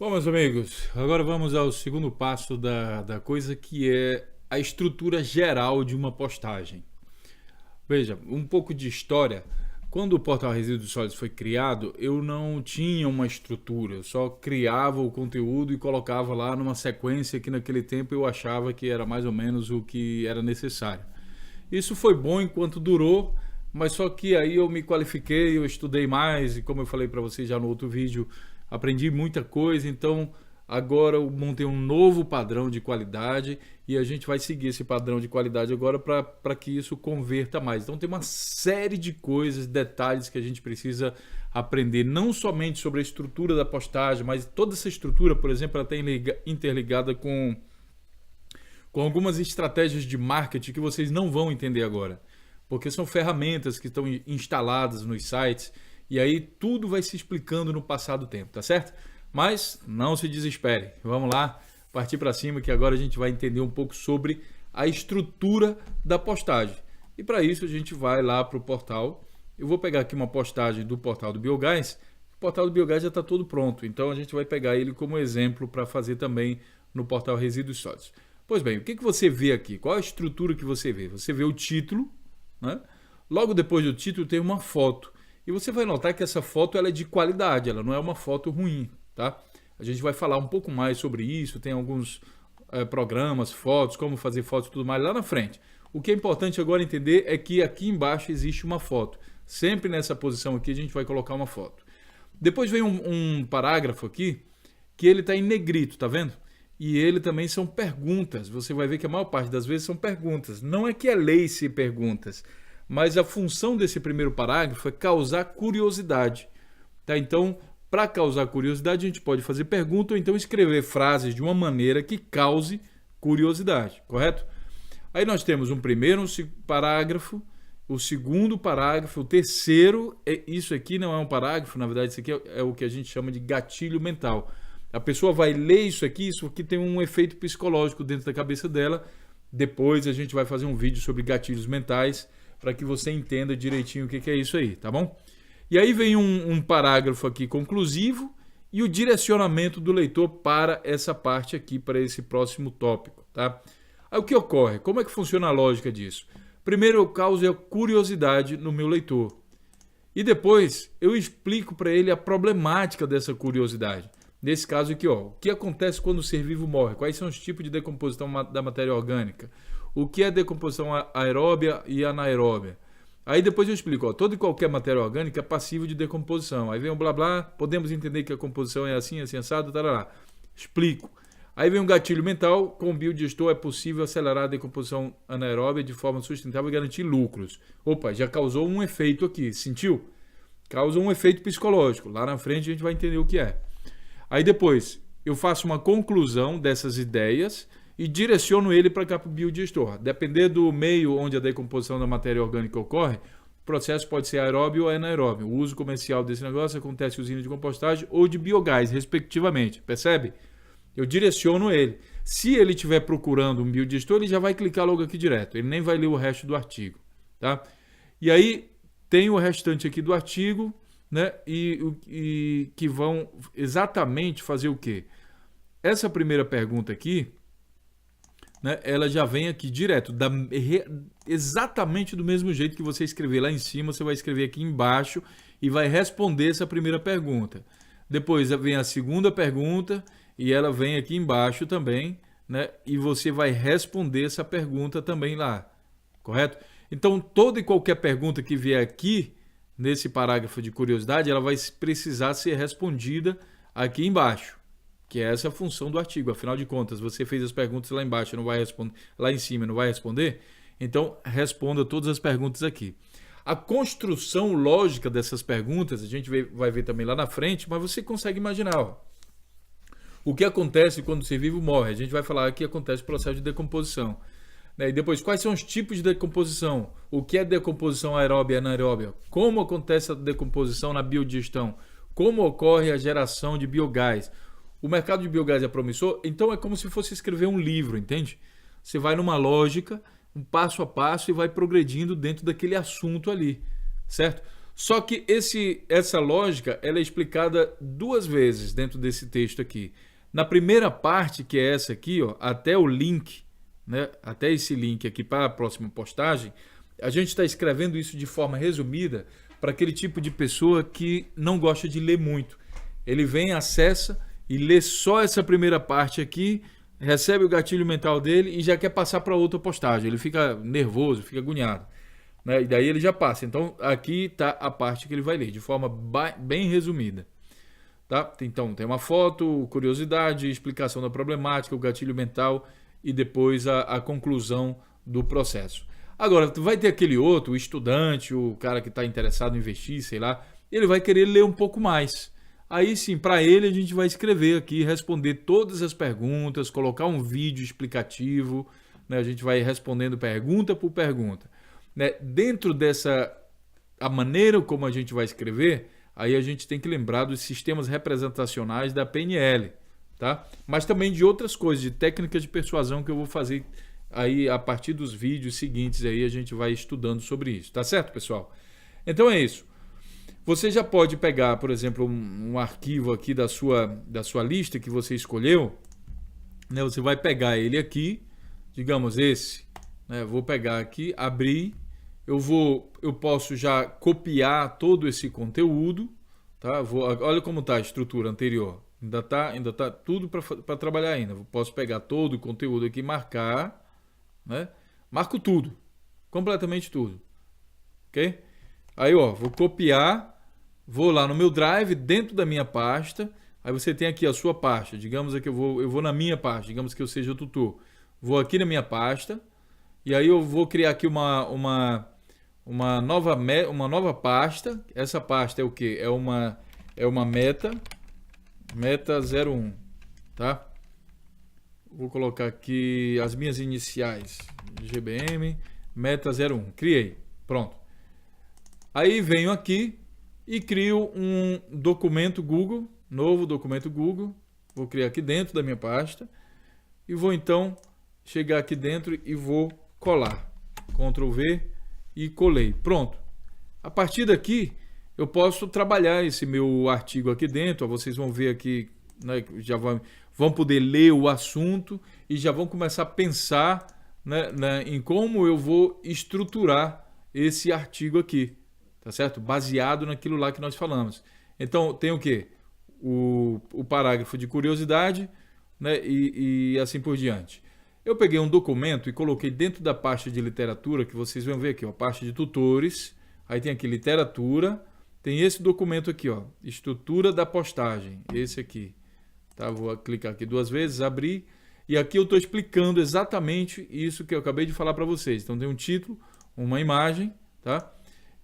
Bom, meus amigos, agora vamos ao segundo passo da coisa, que é a estrutura geral de uma postagem. Veja, um pouco de história. Quando o Portal Resíduos Sólidos foi criado, eu não tinha uma estrutura, eu só criava o conteúdo e colocava lá numa sequência que naquele tempo eu achava que era mais ou menos o que era necessário. Isso foi bom enquanto durou, mas só que aí eu me qualifiquei, eu estudei mais e, como eu falei para vocês já no outro vídeo, aprendi muita coisa. Então agora eu montei um novo padrão de qualidade e a gente vai seguir esse padrão de qualidade agora para que isso converta mais. Então tem uma série de coisas, detalhes que a gente precisa aprender, não somente sobre a estrutura da postagem, mas toda essa estrutura, por exemplo, ela está interligada com algumas estratégias de marketing que vocês não vão entender agora, porque são ferramentas que estão instaladas nos sites e aí tudo vai se explicando no passar do tempo, tá certo? Mas não se desespere, vamos lá, partir para cima, que agora a gente vai entender um pouco sobre a estrutura da postagem. E para isso a gente vai lá para o portal. Eu vou pegar aqui uma postagem do portal do Biogás. O portal do Biogás já está todo pronto, então a gente vai pegar ele como exemplo para fazer também no portal Resíduos Sólidos. Pois bem, o que você vê aqui? Qual a estrutura que você vê? Você vê o título, né? Logo depois do título tem uma foto. E você vai notar que essa foto ela é de qualidade, ela não é uma foto ruim, tá? A gente vai falar um pouco mais sobre isso, tem alguns programas, fotos, como fazer fotos e tudo mais lá na frente. O que é importante agora entender é que aqui embaixo existe uma foto. Sempre nessa posição aqui a gente vai colocar uma foto. Depois vem um parágrafo aqui que ele está em negrito, tá vendo? E ele também são perguntas. Você vai ver que a maior parte das vezes são perguntas. Não é que é lei-se perguntas, mas a função desse primeiro parágrafo é causar curiosidade. Tá? Então, para causar curiosidade, a gente pode fazer pergunta ou então escrever frases de uma maneira que cause curiosidade, correto? Aí nós temos um primeiro parágrafo, o segundo parágrafo, o terceiro, isso aqui não é um parágrafo, na verdade isso aqui é o que a gente chama de gatilho mental. A pessoa vai ler isso aqui tem um efeito psicológico dentro da cabeça dela. Depois a gente vai fazer um vídeo sobre gatilhos mentais para que você entenda direitinho o que é isso aí, tá bom? E aí vem um parágrafo aqui conclusivo e o direcionamento do leitor para essa parte aqui, para esse próximo tópico, tá? Aí o que ocorre? Como é que funciona a lógica disso? Primeiro eu causo a curiosidade no meu leitor e depois eu explico para ele a problemática dessa curiosidade. Nesse caso aqui, ó, o que acontece quando o ser vivo morre? Quais são os tipos de decomposição da matéria orgânica? O que é decomposição aeróbia e anaeróbia? Aí depois eu explico, ó, toda e qualquer matéria orgânica é passível de decomposição. Aí vem um blá blá, podemos entender que a composição é assim, assim, assado, tarará. Explico. Aí vem um gatilho mental, com o biodigestor é possível acelerar a decomposição anaeróbia de forma sustentável e garantir lucros. Opa, já causou um efeito aqui, sentiu? Causa um efeito psicológico. Lá na frente a gente vai entender o que é. Aí depois eu faço uma conclusão dessas ideias e direciono ele para cá para o biodigestor. Depender do meio onde a decomposição da matéria orgânica ocorre, o processo pode ser aeróbio ou anaeróbio. O uso comercial desse negócio acontece em usina de compostagem ou de biogás, respectivamente. Percebe? Eu direciono ele. Se ele estiver procurando um biodigestor, ele já vai clicar logo aqui direto. Ele nem vai ler o resto do artigo. Tá? E aí tem o restante aqui do artigo, né? E que vão exatamente fazer o quê? Essa primeira pergunta aqui, né, ela já vem aqui direto, exatamente do mesmo jeito que você escrever lá em cima, você vai escrever aqui embaixo e vai responder essa primeira pergunta. Depois vem a segunda pergunta e ela vem aqui embaixo também, né, e você vai responder essa pergunta também lá, correto? Então, toda e qualquer pergunta que vier aqui, nesse parágrafo de curiosidade, ela vai precisar ser respondida aqui embaixo, que é essa a função do artigo. Afinal de contas, você fez as perguntas lá embaixo, não vai responder, lá em cima não vai responder, então responda todas as perguntas aqui. A construção lógica dessas perguntas, a gente vai ver também lá na frente, mas você consegue imaginar, ó, o que acontece quando o ser vivo morre. A gente vai falar que acontece o processo de decomposição. E depois, quais são os tipos de decomposição? O que é decomposição aeróbia e anaeróbia? Como acontece a decomposição na biodigestão? Como ocorre a geração de biogás? O mercado de biogás é promissor? Então é como se fosse escrever um livro, entende? Você vai numa lógica, um passo a passo e vai progredindo dentro daquele assunto ali, certo? Só que essa lógica ela é explicada duas vezes dentro desse texto aqui. Na primeira parte, que é essa aqui, ó, até o link, né, até esse link aqui para a próxima postagem, a gente está escrevendo isso de forma resumida para aquele tipo de pessoa que não gosta de ler muito. Ele vem, acessa e lê só essa primeira parte aqui, recebe o gatilho mental dele e já quer passar para outra postagem. Ele fica nervoso, fica agoniado, né? E daí ele já passa. Então aqui está a parte que ele vai ler, de forma bem resumida. Tá? Então tem uma foto, curiosidade, explicação da problemática, o gatilho mental e depois a conclusão do processo. Agora, vai ter aquele outro, o estudante, o cara que está interessado em investir, sei lá, ele vai querer ler um pouco mais. Aí sim, para ele a gente vai escrever aqui, responder todas as perguntas, colocar um vídeo explicativo, né? A gente vai respondendo pergunta por pergunta, né? Dentro dessa a maneira como a gente vai escrever, aí a gente tem que lembrar dos sistemas representacionais da PNL, tá? Mas também de outras coisas, de técnicas de persuasão que eu vou fazer aí a partir dos vídeos seguintes, aí a gente vai estudando sobre isso, tá certo, pessoal? Então é isso. Você já pode pegar, por exemplo, um arquivo aqui da sua lista que você escolheu, né? Você vai pegar ele aqui, digamos esse, né? Vou pegar aqui, abrir, eu posso já copiar todo esse conteúdo, tá? Olha como está a estrutura anterior, ainda tá tudo para trabalhar ainda. Eu posso pegar todo o conteúdo aqui, marcar, né? Marco tudo, completamente tudo, ok? Aí, ó, vou copiar, vou lá no meu Drive, dentro da minha pasta. Aí você tem aqui a sua pasta. Digamos que eu vou na minha pasta, digamos que eu seja o tutor. Vou aqui na minha pasta e aí eu vou criar aqui uma nova pasta. Essa pasta é o quê? É uma meta 01, tá? Vou colocar aqui as minhas iniciais, GBM, meta 01. Criei, pronto. Aí venho aqui e crio um documento Google, novo documento Google. Vou criar aqui dentro da minha pasta e vou então chegar aqui dentro e vou colar. Ctrl V e colei. Pronto. A partir daqui eu posso trabalhar esse meu artigo aqui dentro. Vocês vão ver aqui, né, já vão poder ler o assunto e já vão começar a pensar, né, em como eu vou estruturar esse artigo aqui. Tá certo? Baseado naquilo lá que nós falamos. Então, tem o quê? O parágrafo de curiosidade, né? E assim por diante. Eu peguei um documento e coloquei dentro da pasta de literatura, que vocês vão ver aqui, ó, pasta de tutores. Aí tem aqui literatura. Tem esse documento aqui, ó, estrutura da postagem. Esse aqui. Tá? Vou clicar aqui duas vezes, abrir. E aqui eu estou explicando exatamente isso que eu acabei de falar para vocês. Então, tem um título, uma imagem, tá?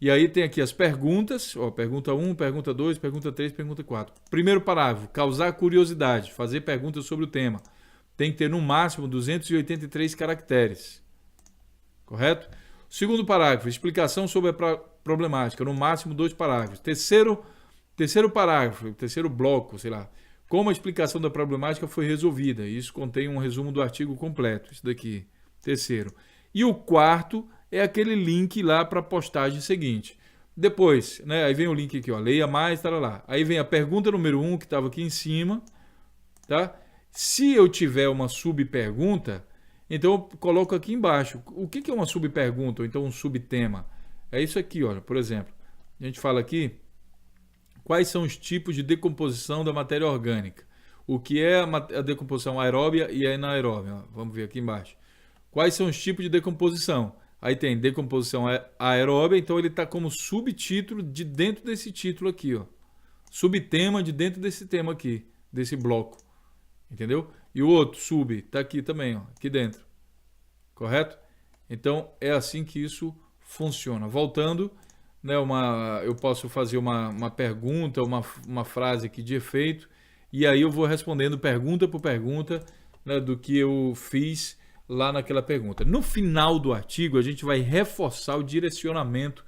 E aí tem aqui as perguntas, ó, pergunta 1, pergunta 2, pergunta 3, pergunta 4. Primeiro parágrafo, causar curiosidade, fazer perguntas sobre o tema. Tem que ter no máximo 283 caracteres. Correto? Segundo parágrafo, explicação sobre a problemática, no máximo 2 parágrafos. Terceiro parágrafo, terceiro bloco, sei lá. Como a explicação da problemática foi resolvida. Isso contém um resumo do artigo completo, isso daqui. Terceiro. E o quarto é aquele link lá para a postagem seguinte. Depois, né, aí vem o link aqui, ó, leia mais, tá lá. Aí vem a pergunta número 1, que estava aqui em cima, tá? Se eu tiver uma subpergunta, então eu coloco aqui embaixo. O que é uma subpergunta ou então um subtema? É isso aqui, olha, por exemplo. A gente fala aqui quais são os tipos de decomposição da matéria orgânica. O que é a decomposição aeróbia e a anaeróbia? Vamos ver aqui embaixo. Quais são os tipos de decomposição? Aí tem decomposição aeróbia, então ele está como subtítulo de dentro desse título aqui, ó. Subtema de dentro desse tema aqui, desse bloco. Entendeu? E o outro, sub, está aqui também, ó, aqui dentro. Correto? Então é assim que isso funciona. Voltando, né, eu posso fazer uma pergunta, uma frase aqui de efeito, e aí eu vou respondendo pergunta por pergunta, né, do que eu fiz lá naquela pergunta. No final do artigo, a gente vai reforçar o direcionamento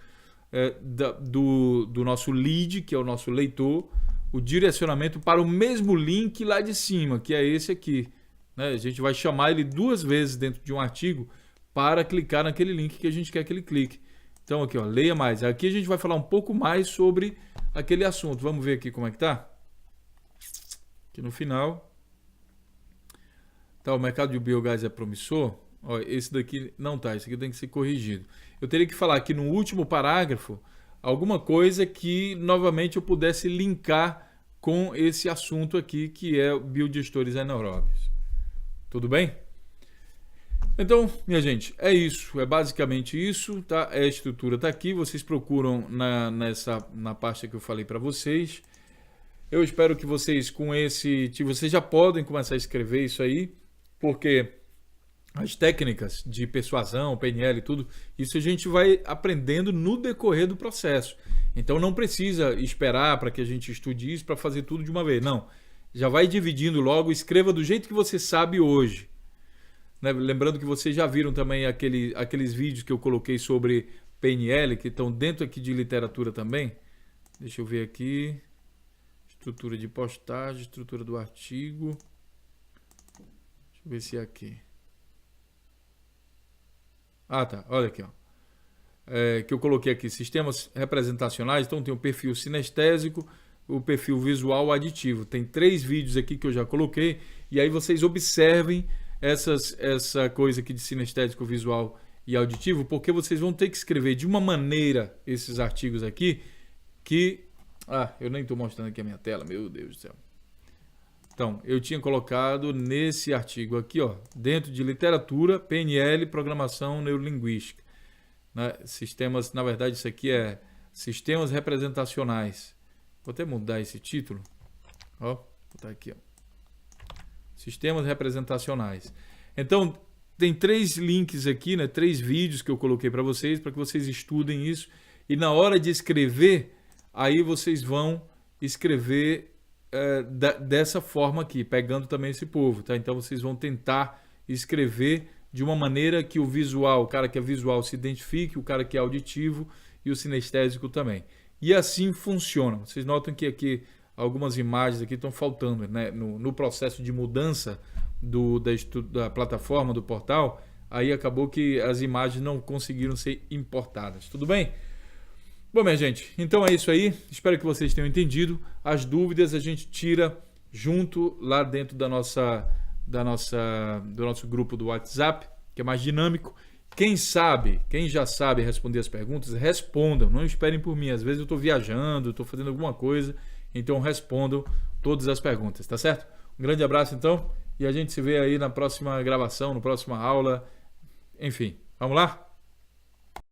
do nosso lead, que é o nosso leitor, o direcionamento para o mesmo link lá de cima, que é esse aqui, né? A gente vai chamar ele 2 vezes dentro de um artigo para clicar naquele link que a gente quer que ele clique. Então aqui, ó, leia mais. Aqui a gente vai falar um pouco mais sobre aquele assunto. Vamos ver aqui como é que tá? Aqui no final. Tá, o mercado de biogás é promissor? Ó, esse daqui não tá, esse aqui tem que ser corrigido. Eu teria que falar aqui no último parágrafo alguma coisa que novamente eu pudesse linkar com esse assunto aqui, que é biodigestores anaeróbios. Tudo bem? Então, minha gente, é isso, é basicamente isso, tá? A estrutura tá aqui, vocês procuram na pasta que eu falei para vocês. Eu espero que vocês vocês já podem começar a escrever isso aí, porque as técnicas de persuasão, PNL e tudo, isso a gente vai aprendendo no decorrer do processo. Então não precisa esperar para que a gente estude isso para fazer tudo de uma vez, não. Já vai dividindo logo, escreva do jeito que você sabe hoje. Né? Lembrando que vocês já viram também aqueles vídeos que eu coloquei sobre PNL, que estão dentro aqui de literatura também. Deixa eu ver aqui. Estrutura de postagem, estrutura do artigo. Deixa eu ver se é aqui. Ah, tá. Olha aqui, ó. Que eu coloquei aqui. Sistemas representacionais. Então tem o perfil sinestésico, o perfil visual aditivo. Tem 3 vídeos aqui que eu já coloquei. E aí vocês observem essa coisa aqui de sinestésico, visual e auditivo, porque vocês vão ter que escrever de uma maneira esses artigos aqui que... Ah, eu nem estou mostrando aqui a minha tela, meu Deus do céu. Então, eu tinha colocado nesse artigo aqui, ó, dentro de literatura, PNL, programação neurolinguística. Né? Sistemas, na verdade, isso aqui é sistemas representacionais. Vou até mudar esse título. Ó, vou botar aqui, ó. Sistemas representacionais. Então, tem 3 links aqui, né? 3 vídeos que eu coloquei para vocês estudem isso. E na hora de escrever, aí vocês vão escrever dessa forma aqui, pegando também esse povo, tá? Então, vocês vão tentar escrever de uma maneira que o visual, o cara que é visual se identifique, o cara que é auditivo e o sinestésico também. E assim funciona. Vocês notam que aqui algumas imagens aqui estão faltando, né? No processo de mudança da plataforma, do portal, aí acabou que as imagens não conseguiram ser importadas. Tudo bem? Bom, minha gente, então é isso aí. Espero que vocês tenham entendido. As dúvidas a gente tira junto lá dentro do nosso grupo do WhatsApp, que é mais dinâmico. Quem já sabe responder as perguntas, respondam. Não esperem por mim. Às vezes eu estou viajando, estou fazendo alguma coisa. Então respondam todas as perguntas, tá certo? Um grande abraço então e a gente se vê aí na próxima gravação, na próxima aula. Enfim, vamos lá?